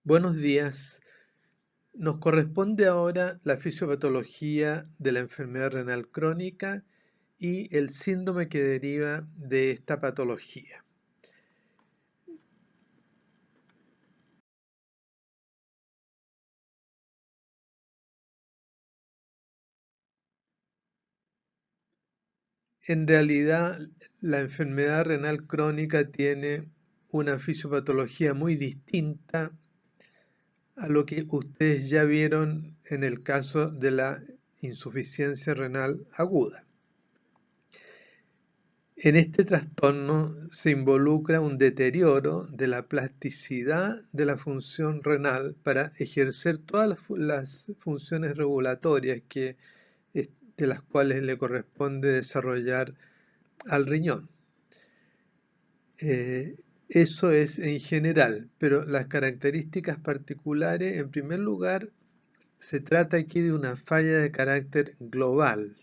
Buenos días. Nos corresponde ahora la fisiopatología de la enfermedad renal crónica y el síndrome que deriva de esta patología. En realidad, la enfermedad renal crónica tiene una fisiopatología muy distinta a lo que ustedes ya vieron en el caso de la insuficiencia renal aguda. En este trastorno se involucra un deterioro de la plasticidad de la función renal para ejercer todas las funciones regulatorias de las cuales le corresponde desarrollar al riñón. Eso es en general, pero las características particulares, en primer lugar, se trata aquí de una falla de carácter global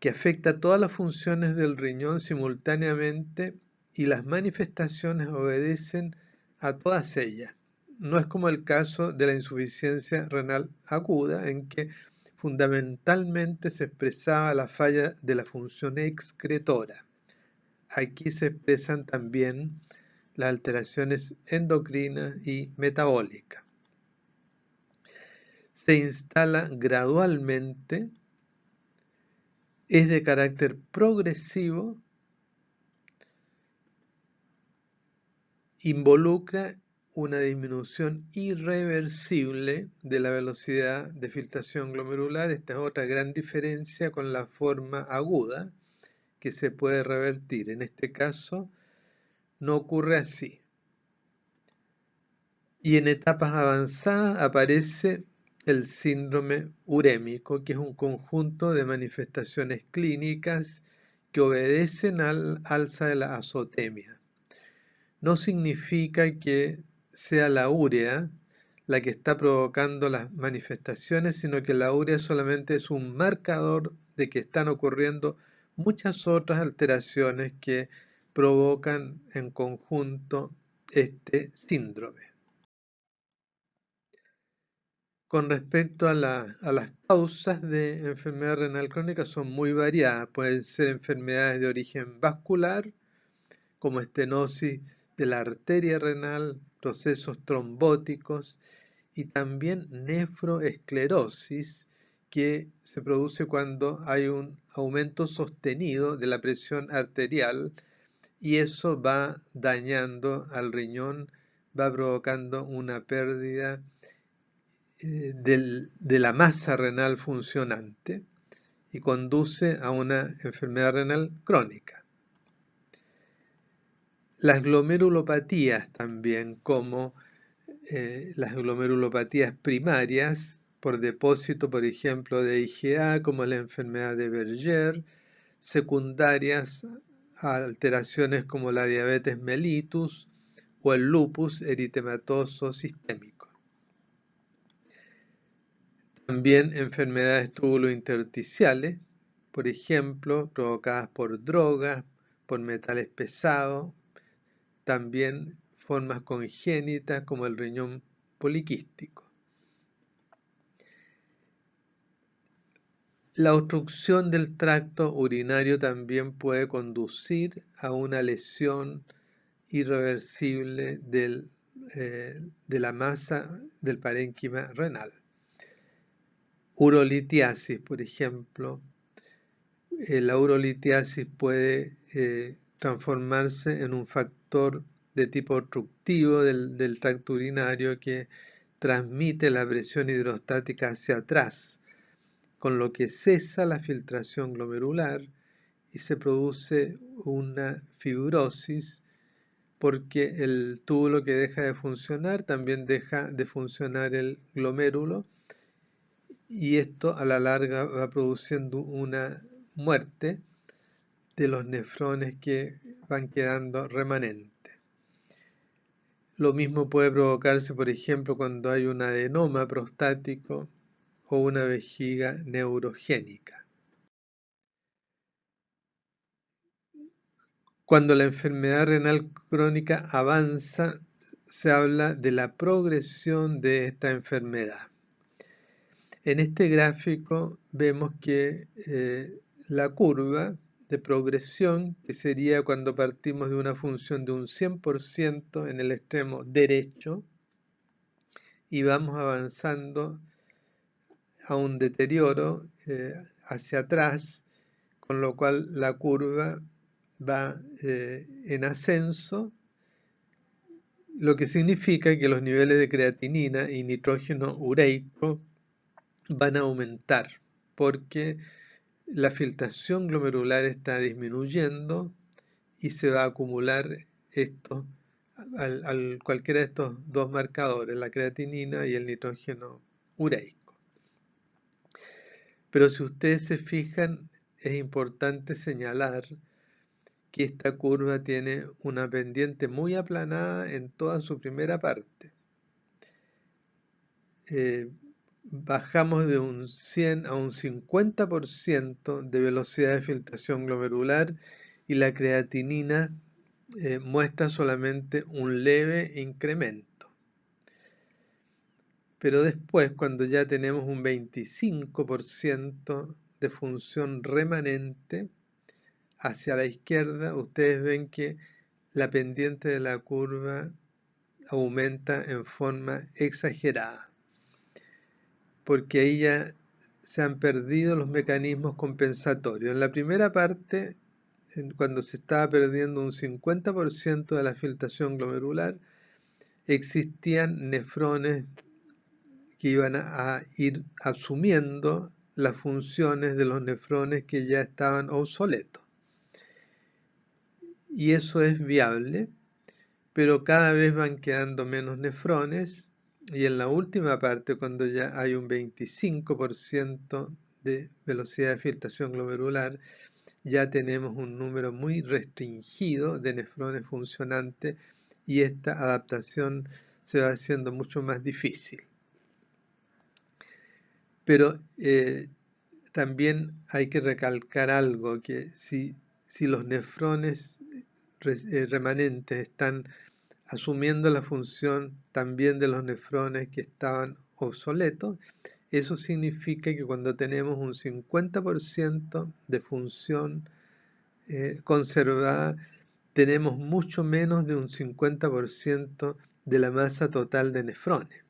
que afecta a todas las funciones del riñón simultáneamente y las manifestaciones obedecen a todas ellas. No es como el caso de la insuficiencia renal aguda, en que fundamentalmente se expresaba la falla de la función excretora. Aquí se expresan también las alteraciones endocrinas y metabólicas. Se instala gradualmente, es de carácter progresivo, involucra una disminución irreversible de la velocidad de filtración glomerular. Esta es otra gran diferencia con la forma aguda, que se puede revertir. En este caso no ocurre así. Y en etapas avanzadas aparece el síndrome urémico, que es un conjunto de manifestaciones clínicas que obedecen al alza de la azotemia. No significa que sea la urea la que está provocando las manifestaciones, sino que la urea solamente es un marcador de que están ocurriendo muchas otras alteraciones que provocan en conjunto este síndrome. Con respecto a las causas de enfermedad renal crónica, son muy variadas. Pueden ser enfermedades de origen vascular, como estenosis de la arteria renal, procesos trombóticos y también nefroesclerosis, que se produce cuando hay un aumento sostenido de la presión arterial y eso va dañando al riñón, va provocando una pérdida de la masa renal funcionante y conduce a una enfermedad renal crónica. Las glomerulopatías también, como las glomerulopatías primarias por depósito, por ejemplo, de IgA, como la enfermedad de Berger, secundarias a alteraciones como la diabetes mellitus o el lupus eritematoso sistémico. También enfermedades tubulointersticiales, por ejemplo, provocadas por drogas, por metales pesados, también formas congénitas como el riñón poliquístico. La obstrucción del tracto urinario también puede conducir a una lesión irreversible de la masa del parénquima renal. Urolitiasis, por ejemplo. La urolitiasis puede transformarse en un factor de tipo obstructivo del tracto urinario que transmite la presión hidrostática hacia atrás, con lo que cesa la filtración glomerular y se produce una fibrosis porque el túbulo que deja de funcionar también deja de funcionar el glomérulo y esto a la larga va produciendo una muerte de los nefrones que van quedando remanentes. Lo mismo puede provocarse, por ejemplo, cuando hay un adenoma prostático o una vejiga neurogénica. Cuando la enfermedad renal crónica avanza, se habla de la progresión de esta enfermedad. En este gráfico vemos que la curva de progresión, que sería cuando partimos de una función de un 100% en el extremo derecho y vamos avanzando a un deterioro hacia atrás, con lo cual la curva va en ascenso, lo que significa que los niveles de creatinina y nitrógeno ureico van a aumentar porque la filtración glomerular está disminuyendo y se va a acumular esto al cualquiera de estos dos marcadores, la creatinina y el nitrógeno ureico. Pero si ustedes se fijan, es importante señalar que esta curva tiene una pendiente muy aplanada en toda su primera parte. Bajamos de un 100 a un 50% de velocidad de filtración glomerular y la creatinina muestra solamente un leve incremento. Pero después, cuando ya tenemos un 25% de función remanente hacia la izquierda, ustedes ven que la pendiente de la curva aumenta en forma exagerada, porque ahí ya se han perdido los mecanismos compensatorios. En la primera parte, cuando se estaba perdiendo un 50% de la filtración glomerular, existían nefrones que iban a ir asumiendo las funciones de los nefrones que ya estaban obsoletos. Y eso es viable, pero cada vez van quedando menos nefrones y en la última parte, cuando ya hay un 25% de velocidad de filtración glomerular, ya tenemos un número muy restringido de nefrones funcionantes y esta adaptación se va haciendo mucho más difícil. Pero también hay que recalcar algo, que si los nefrones remanentes están asumiendo la función también de los nefrones que estaban obsoletos, eso significa que cuando tenemos un 50% de función conservada, tenemos mucho menos de un 50% de la masa total de nefrones.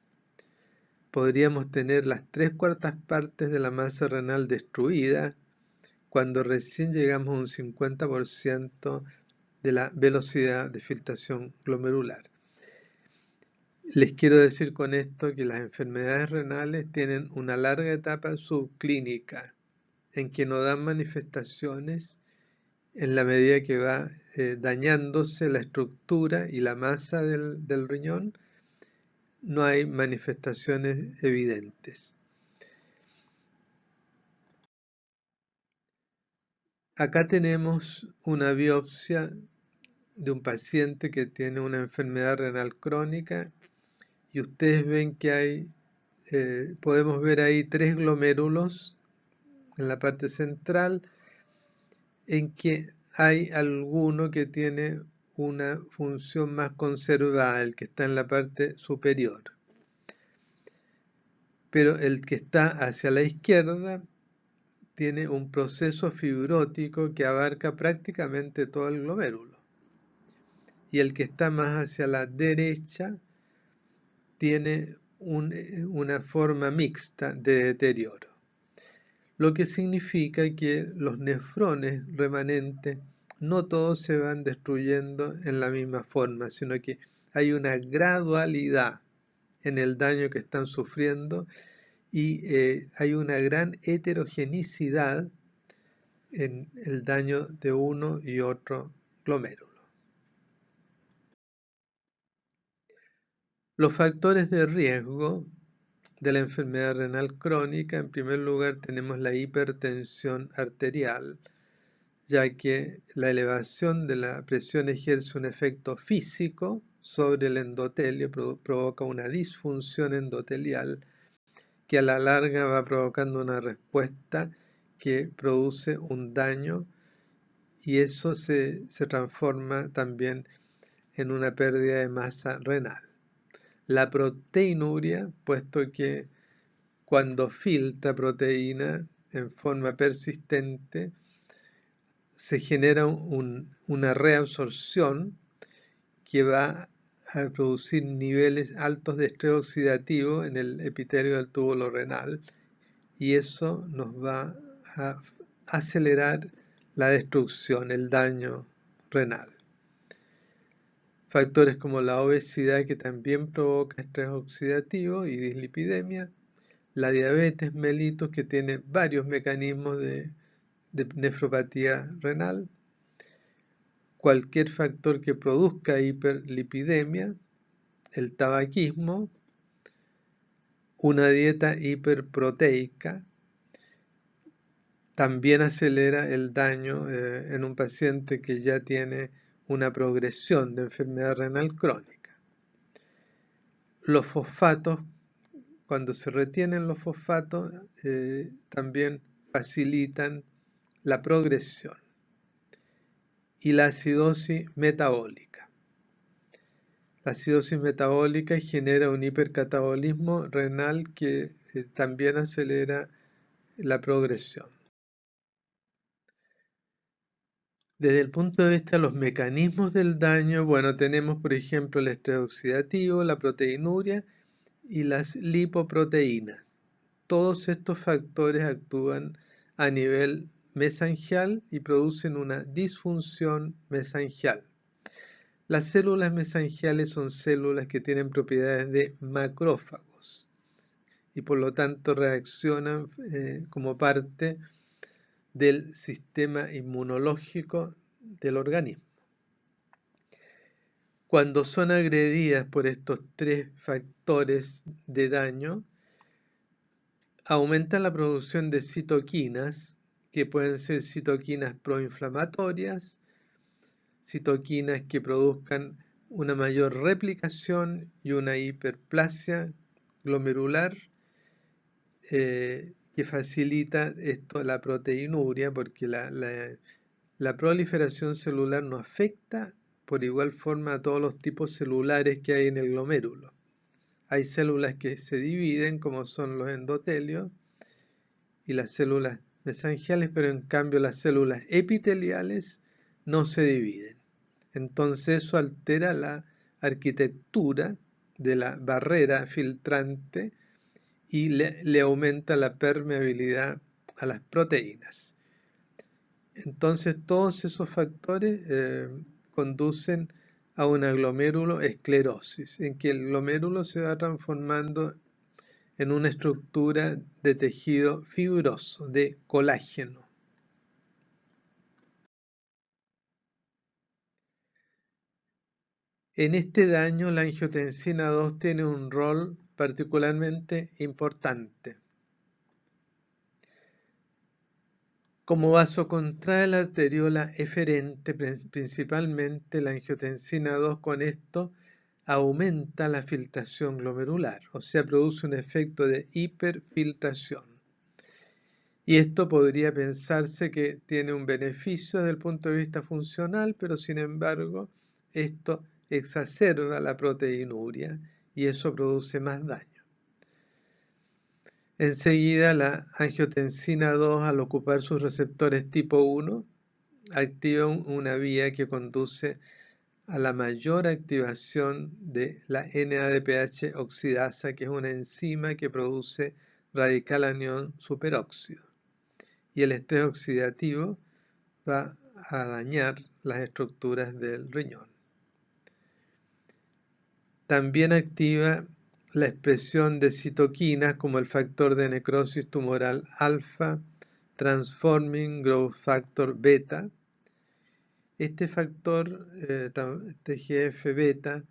Podríamos tener las 3/4 partes de la masa renal destruida cuando recién llegamos a un 50% de la velocidad de filtración glomerular. Les quiero decir con esto que las enfermedades renales tienen una larga etapa subclínica en que no dan manifestaciones en la medida que va dañándose la estructura y la masa del riñón, no hay manifestaciones evidentes. Acá tenemos una biopsia de un paciente que tiene una enfermedad renal crónica y ustedes ven que hay, podemos ver ahí 3 glomérulos en la parte central en que hay alguno que tiene una función más conservada, el que está en la parte superior. Pero el que está hacia la izquierda tiene un proceso fibrótico que abarca prácticamente todo el glomérulo. Y el que está más hacia la derecha tiene una forma mixta de deterioro. Lo que significa que los nefrones remanentes no todos se van destruyendo en la misma forma, sino que hay una gradualidad en el daño que están sufriendo y hay una gran heterogeneidad en el daño de uno y otro glomérulo. Los factores de riesgo de la enfermedad renal crónica, en primer lugar tenemos la hipertensión arterial, ya que la elevación de la presión ejerce un efecto físico sobre el endotelio, provoca una disfunción endotelial que a la larga va provocando una respuesta que produce un daño y eso se transforma también en una pérdida de masa renal. la proteinuria, puesto que cuando filtra proteína en forma persistente, se genera una reabsorción que va a producir niveles altos de estrés oxidativo en el epitelio del túbulo renal, y eso nos va a acelerar la destrucción, el daño renal. Factores como la obesidad, que también provoca estrés oxidativo y dislipidemia, la diabetes mellitus, que tiene varios mecanismos de nefropatía renal, cualquier factor que produzca hiperlipidemia, el tabaquismo, una dieta hiperproteica, también acelera el daño en un paciente que ya tiene una progresión de enfermedad renal crónica. Los fosfatos, cuando se retienen los fosfatos, también facilitan la progresión. Y la acidosis metabólica. La acidosis metabólica genera un hipercatabolismo renal que también acelera la progresión. Desde el punto de vista de los mecanismos del daño, bueno, tenemos por ejemplo el estrés oxidativo, la proteinuria y las lipoproteínas. Todos estos factores actúan a nivel mesangial y producen una disfunción mesangial. Las células mesangiales son células que tienen propiedades de macrófagos y por lo tanto reaccionan como parte del sistema inmunológico del organismo. Cuando son agredidas por estos tres factores de daño, aumenta la producción de citoquinas, que pueden ser citoquinas proinflamatorias, citoquinas que produzcan una mayor replicación y una hiperplasia glomerular, que facilita esto, la proteinuria, porque la proliferación celular no afecta por igual forma a todos los tipos celulares que hay en el glomérulo. Hay células que se dividen, como son los endotelios y las células mesangiales, pero en cambio las células epiteliales no se dividen. Entonces eso altera la arquitectura de la barrera filtrante y le aumenta la permeabilidad a las proteínas. Entonces todos esos factores conducen a una gloméruloesclerosis, en que el glomérulo se va transformando en una estructura de tejido fibroso, de colágeno. En este daño, la angiotensina 2 tiene un rol particularmente importante. Como vasocontrae la arteriola eferente, principalmente la angiotensina 2, con esto aumenta la filtración glomerular, o sea, produce un efecto de hiperfiltración. Y esto podría pensarse que tiene un beneficio desde el punto de vista funcional, pero sin embargo, esto exacerba la proteinuria y eso produce más daño. Enseguida, la angiotensina 2, al ocupar sus receptores tipo 1, activa una vía que conduce a la mayor activación de la NADPH oxidasa, que es una enzima que produce radical anión superóxido. Y el estrés oxidativo va a dañar las estructuras del riñón. También activa la expresión de citoquinas como el factor de necrosis tumoral alfa, transforming growth factor beta. Este factor, TGF-beta,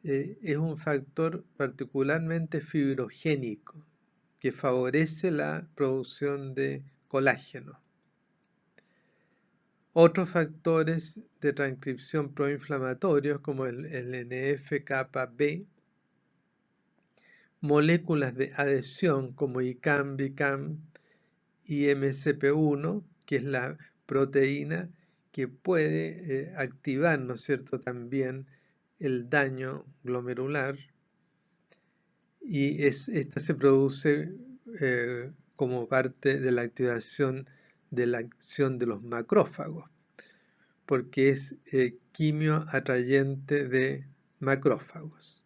es un factor particularmente fibrogénico que favorece la producción de colágeno. Otros factores de transcripción proinflamatorios como el NF-κB, moléculas de adhesión como ICAM, BICAM y MCP1, que es la proteína que puede activar, ¿no es cierto?, también el daño glomerular, y esta se produce como parte de la activación de la acción de los macrófagos, porque es quimio atrayente de macrófagos.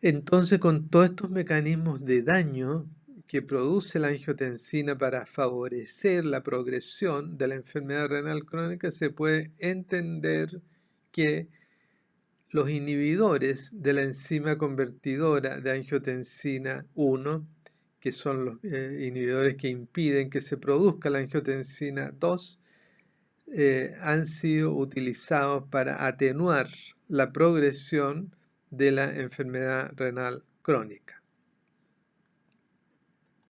Entonces, con todos estos mecanismos de daño que produce la angiotensina para favorecer la progresión de la enfermedad renal crónica, se puede entender que los inhibidores de la enzima convertidora de angiotensina 1, que son los inhibidores que impiden que se produzca la angiotensina 2, han sido utilizados para atenuar la progresión de la enfermedad renal crónica.